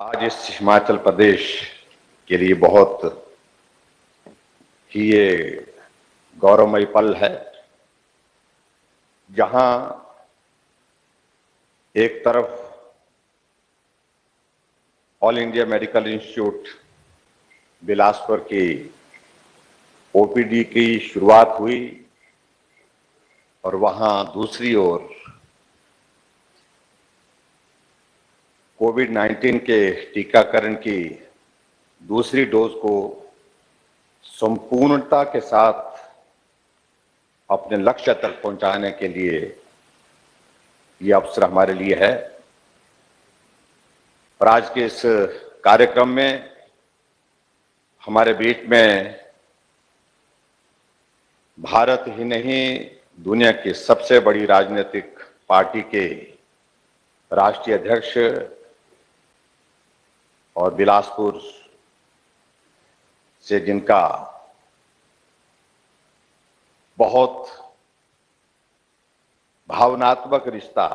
आज इस हिमाचल प्रदेश के लिए बहुत ही ये गौरवमयी पल है, जहां एक तरफ all India medical institute Bilaspur की ओपीडी की शुरुआत हुई और वहां दूसरी ओर कोविड-19 के टीकाकरण की दूसरी डोज को संपूर्णता के साथ अपने लक्ष्य तक पहुंचाने के लिए ये अवसर हमारे लिए है। और आज के इस कार्यक्रम में हमारे बीच में भारत ही नहीं, दुनिया की सबसे बड़ी राजनीतिक पार्टी के राष्ट्रीय अध्यक्ष और बिलासपुर से जिनका बहुत भावनात्मक रिश्ता,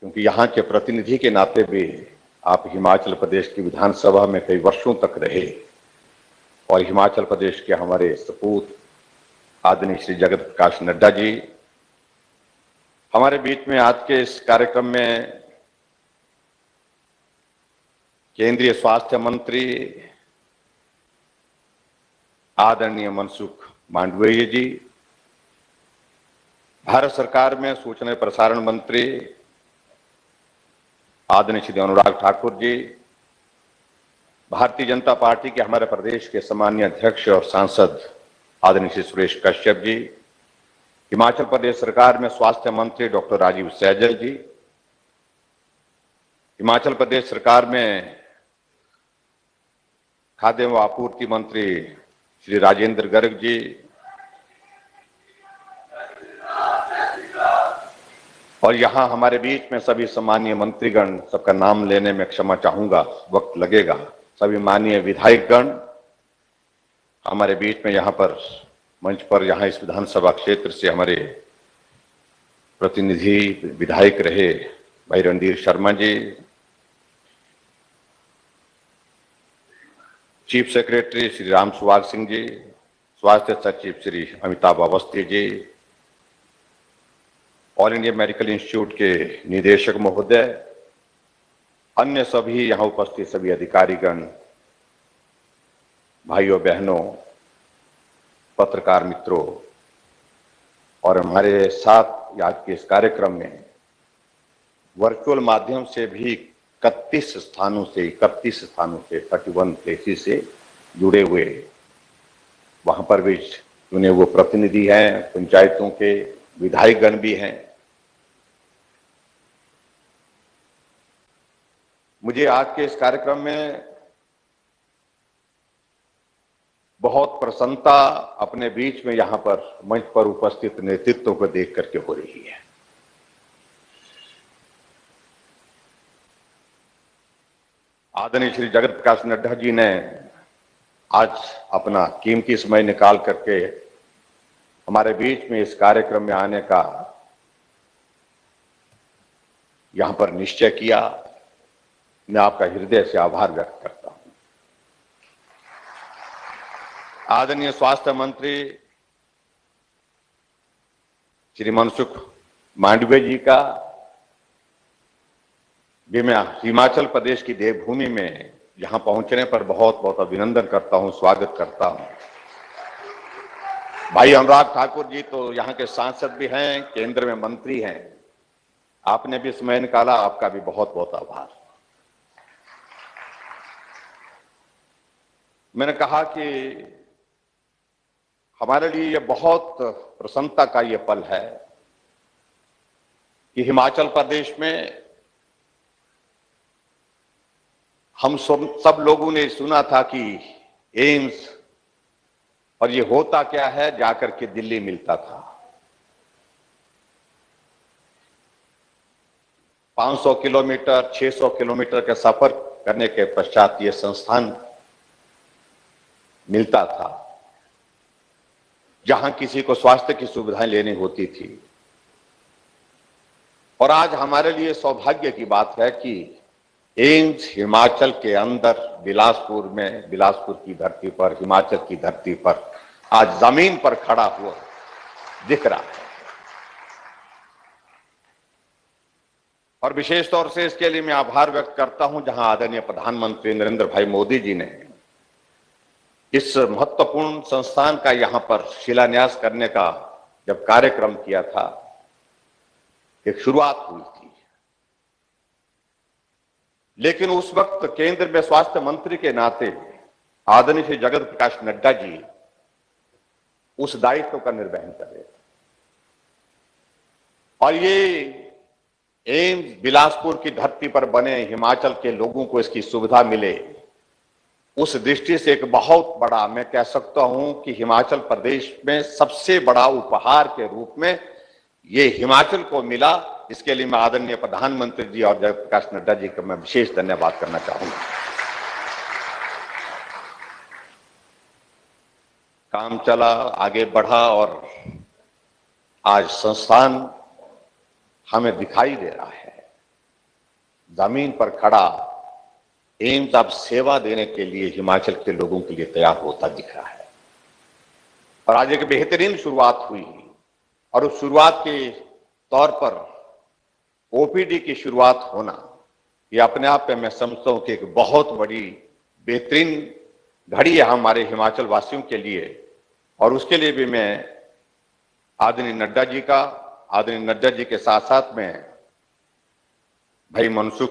क्योंकि यहाँ के प्रतिनिधि के नाते भी आप हिमाचल प्रदेश की विधानसभा में कई वर्षों तक रहे और हिमाचल प्रदेश के हमारे सपूत आदरणीय श्री जगत प्रकाश नड्डा जी हमारे बीच में आज के इस कार्यक्रम में केंद्रीय स्वास्थ्य मंत्री आदरणीय मनसुख मांडविया जी, भारत सरकार में सूचना प्रसारण मंत्री आदरणीय श्री अनुराग ठाकुर जी, भारतीय जनता पार्टी के हमारे प्रदेश के सम्मानीय अध्यक्ष और सांसद आदरणीय श्री सुरेश कश्यप जी, हिमाचल प्रदेश सरकार में स्वास्थ्य मंत्री डॉक्टर राजीव सैजल जी, हिमाचल प्रदेश सरकार में खाद्य एवं आपूर्ति मंत्री श्री राजेंद्र गर्ग जी, और यहां हमारे बीच में सभी सम्मानीय मंत्रीगण, सबका नाम लेने में क्षमा चाहूंगा, वक्त लगेगा, सभी माननीय विधायकगण हमारे बीच में यहां पर मंच पर, यहां इस विधानसभा क्षेत्र से हमारे प्रतिनिधि विधायक रहे भाई रणधीर शर्मा जी, चीफ सेक्रेटरी श्री राम सुवाग सिंह जी, स्वास्थ्य सचिव Shri Amitabh Awasthi ji, all India medical institute के निदेशक महोदय, अन्य सभी यहां उपस्थित सभी अधिकारीगण, भाइयों बहनों, पत्रकार मित्रों, और हमारे साथ आज के इस कार्यक्रम में वर्चुअल माध्यम से भी 31 स्थानों से 31 प्लेसेस से जुड़े हुए, वहां पर भी चुने हुए प्रतिनिधि हैं, पंचायतों के विधायकगण भी हैं। मुझे आज के इस कार्यक्रम में बहुत प्रसन्नता अपने बीच में यहां पर मंच पर उपस्थित नेतृत्व को देख करके हो रही है। आदरणीय श्री जगत प्रकाश नड्डा जी ने आज अपना कीमती समय निकाल करके हमारे बीच में इस कार्यक्रम में आने का यहां पर निश्चय किया। मैं आपका हृदय से आभार व्यक्त करता हूं। आदरणीय स्वास्थ्य मंत्री श्री मनसुख मांडविया जी का भी मैं हिमाचल प्रदेश की देवभूमि में यहां पहुंचने पर बहुत बहुत अभिनंदन करता हूं, स्वागत करता हूं। भाई अनुराग ठाकुर जी तो यहां के सांसद भी हैं, केंद्र में मंत्री हैं, आपने भी समय निकाला, आपका भी बहुत बहुत आभार। मैंने कहा कि हमारे लिए यह बहुत प्रसन्नता का यह पल है कि हिमाचल प्रदेश में हम सब लोगों ने सुना था कि एम्स, और ये होता क्या है, जाकर के दिल्ली मिलता था। 500 किलोमीटर 600 किलोमीटर का सफर करने के पश्चात ये संस्थान मिलता था, जहां किसी को स्वास्थ्य की सुविधाएं लेनी होती थी। और आज हमारे लिए सौभाग्य की बात है कि एम्स हिमाचल के अंदर बिलासपुर में, बिलासपुर की धरती पर, हिमाचल की धरती पर आज जमीन पर खड़ा हुआ दिख रहा है। और विशेष तौर से इसके लिए मैं आभार व्यक्त करता हूं, जहां आदरणीय प्रधानमंत्री नरेंद्र भाई मोदी जी ने इस महत्वपूर्ण संस्थान का यहां पर शिलान्यास करने का जब कार्यक्रम किया था, एक शुरुआत हुई थी। लेकिन उस वक्त केंद्र में स्वास्थ्य मंत्री के नाते आदरणीय श्री जगत प्रकाश नड्डा जी उस दायित्व का निर्वहन कर रहे थे। और ये एम्स बिलासपुर की धरती पर बने, हिमाचल के लोगों को इसकी सुविधा मिले, उस दृष्टि से एक बहुत बड़ा, मैं कह सकता हूं कि हिमाचल प्रदेश में सबसे बड़ा उपहार के रूप में ये हिमाचल को मिला। इसके लिए मैं आदरणीय प्रधानमंत्री जी और जगत प्रकाश नड्डा जी का मैं विशेष धन्यवाद करना चाहूंगा। काम चला, आगे बढ़ा और आज संस्थान हमें दिखाई दे रहा है। जमीन पर खड़ा एम्स अब सेवा देने के लिए हिमाचल के लोगों के लिए तैयार होता दिख रहा है। और आज एक बेहतरीन शुरुआत हुई और उस शुरुआत के तौर पर ओपीडी की शुरुआत होना, ये अपने आप में मैं समझता हूं कि एक बहुत बड़ी बेहतरीन घड़ी है हमारे हिमाचल वासियों के लिए। और उसके लिए भी मैं आदरणीय नड्डा जी के साथ साथ में भाई मनसुख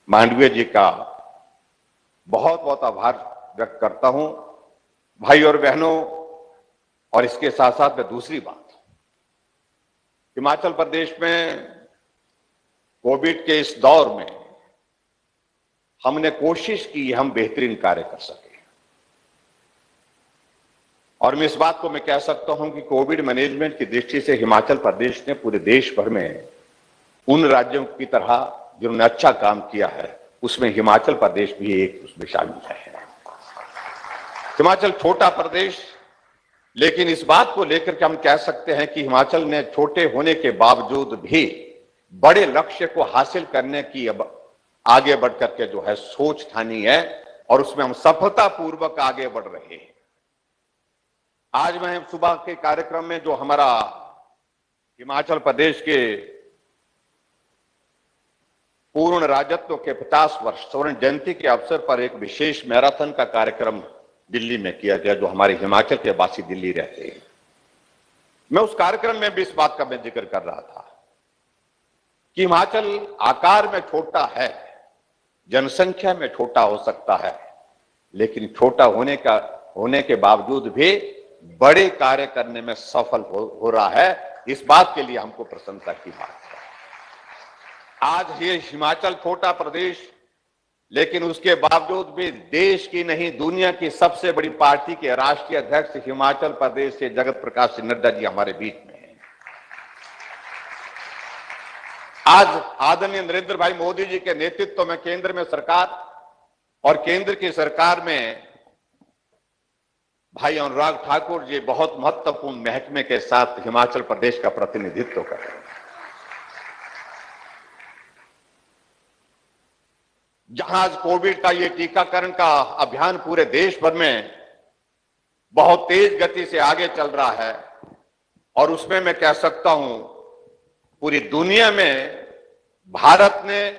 मांडविया जी का बहुत बहुत आभार व्यक्त करता हूं। भाई और बहनों, और इसके साथ साथ में दूसरी बात, हिमाचल प्रदेश में कोविड के इस दौर में हमने कोशिश की हम बेहतरीन कार्य कर सके। और मैं इस बात को मैं कह सकता हूं कि कोविड मैनेजमेंट की दृष्टि से हिमाचल प्रदेश ने पूरे देश भर में उन राज्यों की तरह जिन्होंने अच्छा काम किया है, उसमें हिमाचल प्रदेश भी एक उसमें शामिल है। हिमाचल छोटा प्रदेश, लेकिन इस बात को लेकर के हम कह सकते हैं कि हिमाचल ने छोटे होने के बावजूद भी बड़े लक्ष्य को हासिल करने की अब आगे बढ़ करके जो है सोच ठानी है, और उसमें हम सफलतापूर्वक आगे बढ़ रहे हैं। आज मैं सुबह के कार्यक्रम में जो हमारा हिमाचल प्रदेश के पूर्ण राज्यत्व के 50 वर्ष स्वर्ण जयंती के अवसर पर एक विशेष मैराथन का कार्यक्रम दिल्ली में किया गया, जो हमारे हिमाचल के वासी दिल्ली रहते हैं। मैं उस कार्यक्रम में भी इस बात का मैं जिक्र कर रहा था कि हिमाचल आकार में छोटा है, जनसंख्या में छोटा हो सकता है, लेकिन छोटा होने के बावजूद भी बड़े कार्य करने में सफल हो रहा है। इस बात के लिए हमको प्रसन्नता की बात है। आज ये हिमाचल छोटा प्रदेश, लेकिन उसके बावजूद भी देश की नहीं दुनिया की सबसे बड़ी पार्टी के राष्ट्रीय अध्यक्ष हिमाचल प्रदेश से जगत प्रकाश नड्डा जी हमारे बीच में हैं। आज आदरणीय नरेंद्र भाई मोदी जी के नेतृत्व में केंद्र में सरकार और केंद्र की सरकार में भाई अनुराग ठाकुर जी बहुत महत्वपूर्ण महकमे के साथ हिमाचल प्रदेश का प्रतिनिधित्व कर रहे हैं। जहां आज कोविड का ये टीकाकरण का अभियान पूरे देश भर में बहुत तेज गति से आगे चल रहा है, और उसमें मैं कह सकता हूं पूरी दुनिया में भारत ने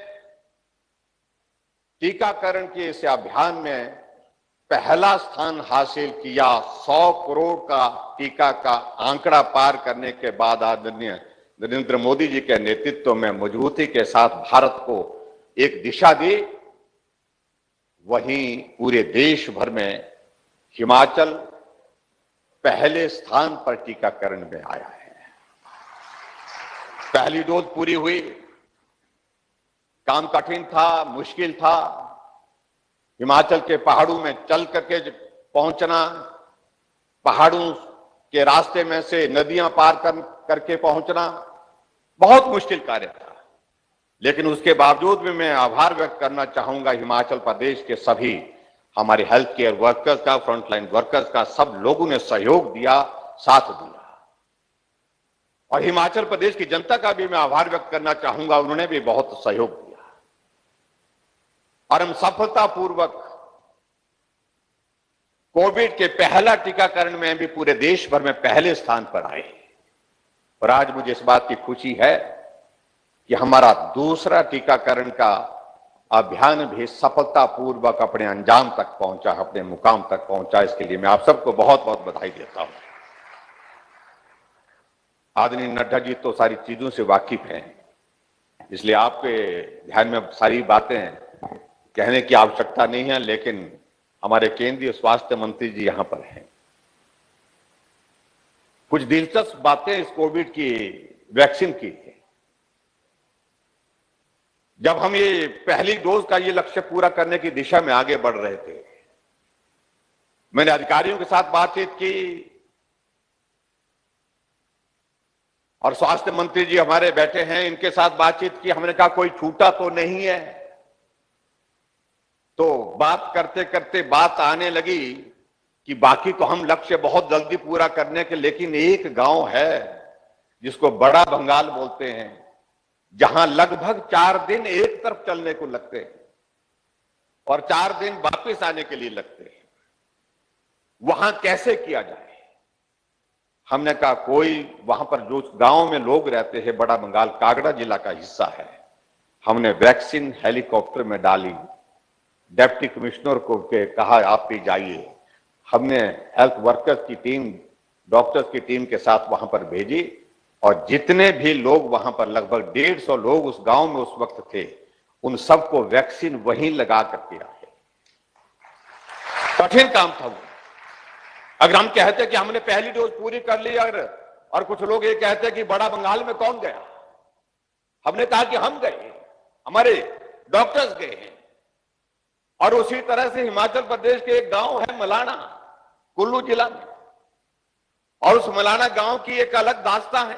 टीकाकरण के इस अभियान में पहला स्थान हासिल किया। 100 करोड़ का टीका का आंकड़ा पार करने के बाद आदरणीय नरेंद्र मोदी जी के नेतृत्व में मजबूती के साथ भारत को एक दिशा दी। वहीं पूरे देश भर में हिमाचल पहले स्थान पर टीकाकरण में आया है। पहली डोज पूरी हुई, काम कठिन था, मुश्किल था। हिमाचल के पहाड़ों में चल करके पहुंचना, पहाड़ों के रास्ते में से नदियां पार करके पहुंचना बहुत मुश्किल कार्य था। लेकिन उसके बावजूद भी मैं आभार व्यक्त करना चाहूंगा हिमाचल प्रदेश के सभी हमारे हेल्थ केयर वर्कर्स का, फ्रंटलाइन वर्कर्स का। सब लोगों ने सहयोग दिया, साथ दिया। और हिमाचल प्रदेश की जनता का भी मैं आभार व्यक्त करना चाहूंगा, उन्होंने भी बहुत सहयोग दिया। और हम सफलतापूर्वक कोविड के पहला टीकाकरण में भी पूरे देश भर में पहले स्थान पर आए। और आज मुझे इस बात की खुशी है कि हमारा दूसरा टीकाकरण का अभियान भी सफलतापूर्वक अपने अंजाम तक पहुंचा, अपने मुकाम तक पहुंचा। इसके लिए मैं आप सबको बहुत बहुत बधाई देता हूं। आदरणीय नड्डा जी तो सारी चीजों से वाकिफ हैं, इसलिए आपके ध्यान में सारी बातें कहने की आवश्यकता नहीं है, लेकिन हमारे केंद्रीय स्वास्थ्य मंत्री जी यहां पर हैं। कुछ दिलचस्प बातें इस कोविड की वैक्सीन की है। जब हम ये पहली डोज का ये लक्ष्य पूरा करने की दिशा में आगे बढ़ रहे थे, मैंने अधिकारियों के साथ बातचीत की और स्वास्थ्य मंत्री जी हमारे बैठे हैं, इनके साथ बातचीत की। हमने कहा कोई छूटा तो नहीं है। तो बात करते करते बात आने लगी कि बाकी तो हम लक्ष्य बहुत जल्दी पूरा करने के, लेकिन एक गांव है जिसको बड़ा बंगाल बोलते हैं, जहां लगभग 4 दिन एक तरफ चलने को लगते हैं और 4 दिन वापस आने के लिए लगते हैं। वहां कैसे किया जाए? हमने कहा कोई वहां पर जो गांव में लोग रहते हैं, बड़ा बंगाल कागड़ा जिला का हिस्सा है, हमने वैक्सीन हेलीकॉप्टर में डाली। डिप्टी कमिश्नर को कहा आप भी जाइए। हमने हेल्थ वर्कर्स की टीम, डॉक्टर्स की टीम के साथ वहां पर भेजी और जितने भी लोग वहां पर, लगभग 150 लोग उस गांव में उस वक्त थे, उन सबको वैक्सीन वहीं लगा करके आए। कठिन काम था वो। अगर हम कहते कि हमने पहली डोज पूरी कर ली और कुछ लोग ये कहते कि बड़ा बंगाल में कौन गया, हमने कहा कि हम गए, हमारे डॉक्टर्स गए हैं। और उसी तरह से हिमाचल प्रदेश के एक गांव है मलाना, कुल्लू जिला में, और उस मलाना गांव की एक अलग दास्तां है।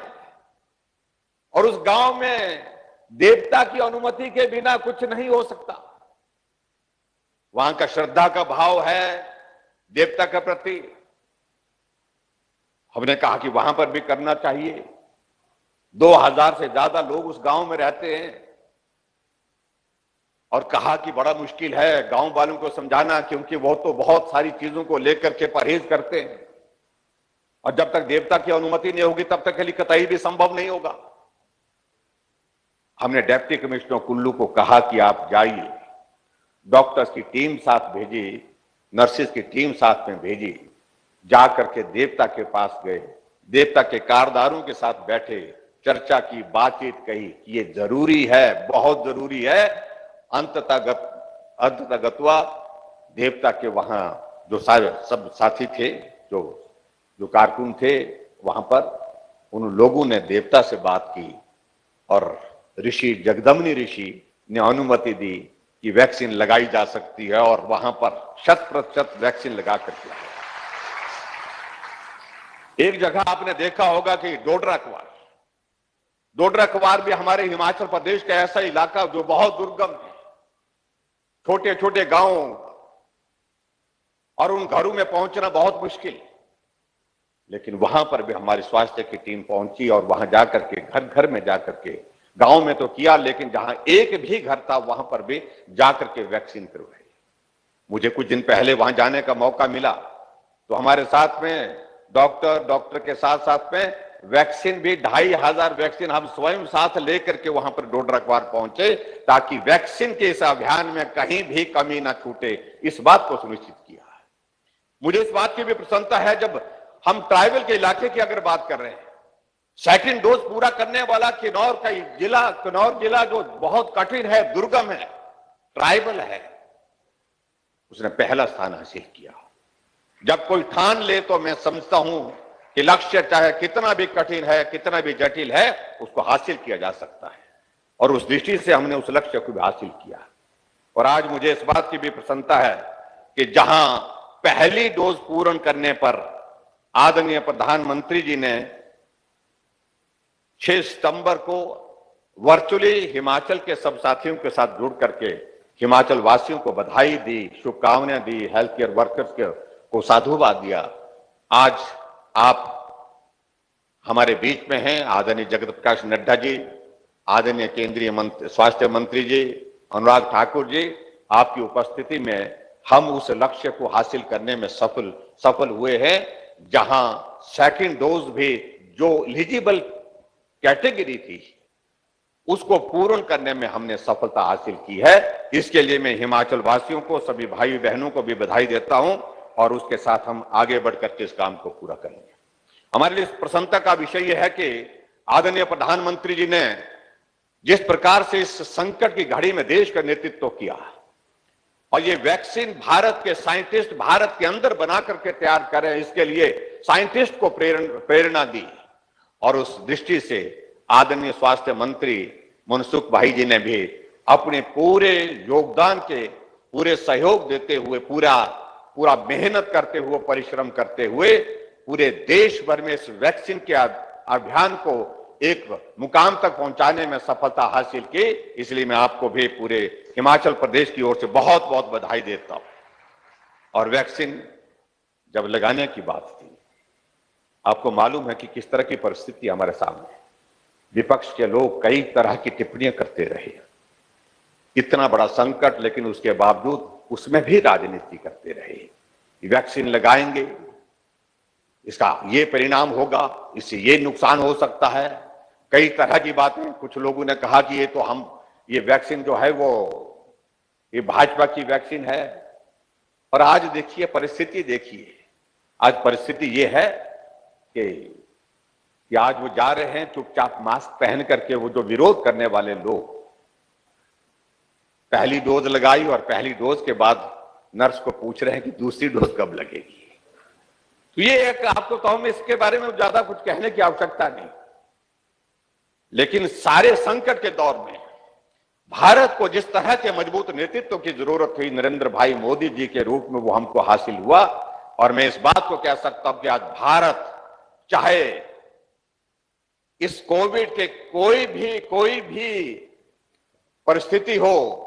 और उस गांव में देवता की अनुमति के बिना कुछ नहीं हो सकता। वहां का श्रद्धा का भाव है देवता के प्रति। हमने कहा कि वहां पर भी करना चाहिए। 2000 से ज्यादा लोग उस गांव में रहते हैं और कहा कि बड़ा मुश्किल है गांव वालों को समझाना, क्योंकि वो तो बहुत सारी चीजों को लेकर के परहेज करते हैं और जब तक देवता की अनुमति नहीं होगी तब तक के लिए कतई भी संभव नहीं होगा। हमने डिप्टी कमिश्नर कुल्लू को कहा कि आप जाइए, डॉक्टर्स की टीम साथ भेजी, नर्सेज की टीम साथ में भेजी, जाकर के देवता के पास गए, देवता के कारदारों के साथ बैठे, चर्चा की, बातचीत कही कि ये जरूरी है, बहुत जरूरी है। अंततः गत्वा देवता के वहां जो सारे सब साथी थे, जो कारकुन थे वहां पर, उन लोगों ने देवता से बात की और ऋषि जगदम्नि ऋषि ने अनुमति दी कि वैक्सीन लगाई जा सकती है और वहां पर 100% वैक्सीन लगा करके। एक जगह आपने देखा होगा कि डोडरा क्वार भी हमारे हिमाचल प्रदेश का ऐसा इलाका जो बहुत दुर्गम है, छोटे छोटे गांव, और उन घरों में पहुंचना बहुत मुश्किल। लेकिन वहां पर भी हमारी स्वास्थ्य की टीम पहुंची और वहां जाकर के घर घर में जाकर के, गांव में तो किया, लेकिन जहां एक भी घर था वहां पर भी जाकर के वैक्सीन करवाई। मुझे कुछ दिन पहले वहां जाने का मौका मिला तो हमारे साथ में डॉक्टर के साथ साथ में वैक्सीन भी 2500 वैक्सीन हम स्वयं साथ लेकर के वहां पर डोडरा क्वार पहुंचे, ताकि वैक्सीन के इस अभियान में कहीं भी कमी ना छूटे, इस बात को सुनिश्चित किया। मुझे इस बात की भी प्रसन्नता है, जब हम ट्राइबल के इलाके की अगर बात कर रहे हैं, सेकंड डोज पूरा करने वाला किन्नौर जिला जो बहुत कठिन है, दुर्गम है, ट्राइबल है, उसने पहला स्थान हासिल किया। जब कोई ठान ले तो मैं समझता हूं कि लक्ष्य चाहे कितना भी कठिन है, कितना भी जटिल है, उसको हासिल किया जा सकता है। और उस दृष्टि से हमने उस लक्ष्य को भी हासिल किया। और आज मुझे इस बात की भी प्रसन्नता है कि जहां पहली डोज पूर्ण करने पर आदरणीय प्रधानमंत्री जी ने 6 सितंबर को वर्चुअली हिमाचल के सब साथियों के साथ जुड़ करके हिमाचल वासियों को बधाई दी, शुभकामनाएं दी, हेल्थ केयर वर्कर्स को साधुवाद दिया। आज आप हमारे बीच में हैं, आदरणीय जगत प्रकाश नड्डा जी, आदरणीय केंद्रीय स्वास्थ्य मंत्री जी अनुराग ठाकुर जी, आपकी उपस्थिति में हम उस लक्ष्य को हासिल करने में सफल हुए हैं, जहां सेकंड डोज भी जो एलिजिबल कैटेगरी थी उसको पूर्ण करने में हमने सफलता हासिल की है। इसके लिए मैं हिमाचल वासियों को, सभी भाई बहनों को भी बधाई देता हूं और उसके साथ हम आगे बढ़कर के इस काम को पूरा करेंगे। हमारे लिए प्रसन्नता का विषय यह है कि आदरणीय प्रधानमंत्री जी ने जिस प्रकार से इस संकट की घड़ी में देश का नेतृत्व किया और ये वैक्सीन भारत के साइंटिस्ट भारत के अंदर बना करके तैयार करें, इसके लिए साइंटिस्ट को प्रेरणा दी और उस दृष्टि से आदरणीय स्वास्थ्य मंत्री मनसुख भाई जी ने भी अपने पूरे योगदान के पूरे सहयोग देते हुए पूरा मेहनत करते हुए परिश्रम करते हुए पूरे देश भर में इस वैक्सीन के अभियान को एक मुकाम तक पहुंचाने में सफलता हासिल की। इसलिए मैं आपको भी पूरे हिमाचल प्रदेश की ओर से बहुत बहुत बधाई देता हूं। और वैक्सीन जब लगाने की बात थी, आपको मालूम है कि किस तरह की परिस्थिति हमारे सामने है। विपक्ष के लोग कई तरह की टिप्पणियां करते रहे, इतना बड़ा संकट, लेकिन उसके बावजूद उसमें भी राजनीति करते रहे। वैक्सीन लगाएंगे, इसका ये परिणाम होगा, इससे ये नुकसान हो सकता है, कई तरह की बातें। कुछ लोगों ने कहा कि ये वैक्सीन जो है वो ये भाजपा की वैक्सीन है। और आज देखिए परिस्थिति, देखिए आज परिस्थिति ये है कि आज वो जा रहे हैं चुपचाप मास्क पहन करके। वो जो विरोध करने वाले लोग, पहली डोज लगाई और पहली डोज के बाद नर्स को पूछ रहे हैं कि दूसरी डोज कब लगेगी। तो ये एक आपको कहूं, मैं इसके बारे में ज्यादा कुछ कहने की आवश्यकता नहीं, लेकिन सारे संकट के दौर में भारत को जिस तरह के मजबूत नेतृत्व की जरूरत हुई, नरेंद्र भाई मोदी जी के रूप में वो हमको हासिल हुआ। और मैं इस बात को कह सकता हूं कि आज भारत चाहे इस कोविड के कोई भी परिस्थिति हो,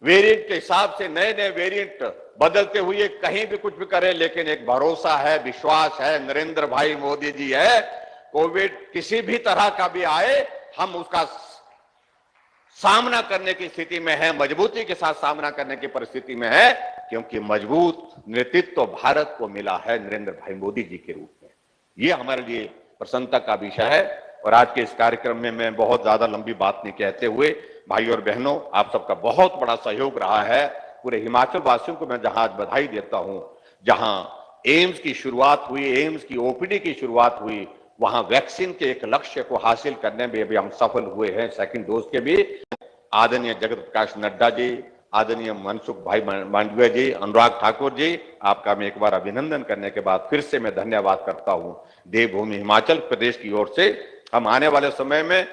वेरिएंट के हिसाब से नए नए वेरिएंट बदलते हुए कहीं भी कुछ भी करे, लेकिन एक भरोसा है, विश्वास है, नरेंद्र भाई मोदी जी है। कोविड किसी भी तरह का भी आए, हम उसका सामना करने की स्थिति में है, मजबूती के साथ सामना करने की परिस्थिति में है, क्योंकि मजबूत नेतृत्व तो भारत को मिला है नरेंद्र भाई मोदी जी के रूप में। ये हमारे लिए प्रसन्नता का विषय है। और आज के इस कार्यक्रम में मैं बहुत ज्यादा लंबी बात नहीं कहते हुए, भाई और बहनों, आप सबका बहुत बड़ा सहयोग रहा है। पूरे हिमाचल वासियों को मैं जहां आज बधाई देता हूं, जहां एम्स की शुरुआत हुई, एम्स की ओपीडी की शुरुआत हुई, वहां वैक्सीन के एक लक्ष्य को हासिल करने में भी हम सफल हुए हैं, सेकंड डोज के भी। आदरणीय जगत प्रकाश नड्डा जी, आदरणीय मनसुख भाई मांडविया जी, अनुराग ठाकुर जी, आपका मैं एक बार अभिनंदन करने के बाद फिर से मैं धन्यवाद करता हूं। देवभूमि हिमाचल प्रदेश की ओर से हम आने वाले समय में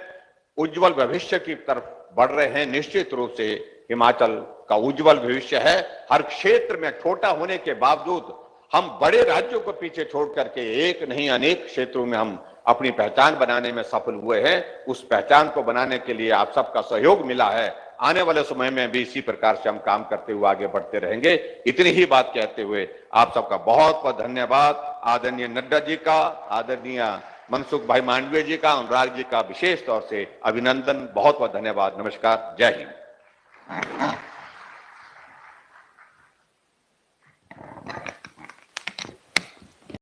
उज्जवल भविष्य की तरफ बढ़ रहे हैं। निश्चित रूप से हिमाचल का उज्जवल भविष्य है। हर क्षेत्र में छोटा होने के बावजूद हम बड़े राज्यों को पीछे छोड़ करके एक नहीं अनेक क्षेत्रों में हम अपनी पहचान बनाने में सफल हुए हैं। उस पहचान को बनाने के लिए आप सबका सहयोग मिला है। आने वाले समय में भी इसी प्रकार से हम काम करते हुए आगे बढ़ते रहेंगे। इतनी ही बात कहते हुए आप सबका बहुत बहुत धन्यवाद। आदरणीय नड्डा जी का, आदरणीय मनसुख भाई मांडविया जी का, अनुराग जी का विशेष तौर से अभिनंदन, बहुत बहुत धन्यवाद। नमस्कार, जय हिंद।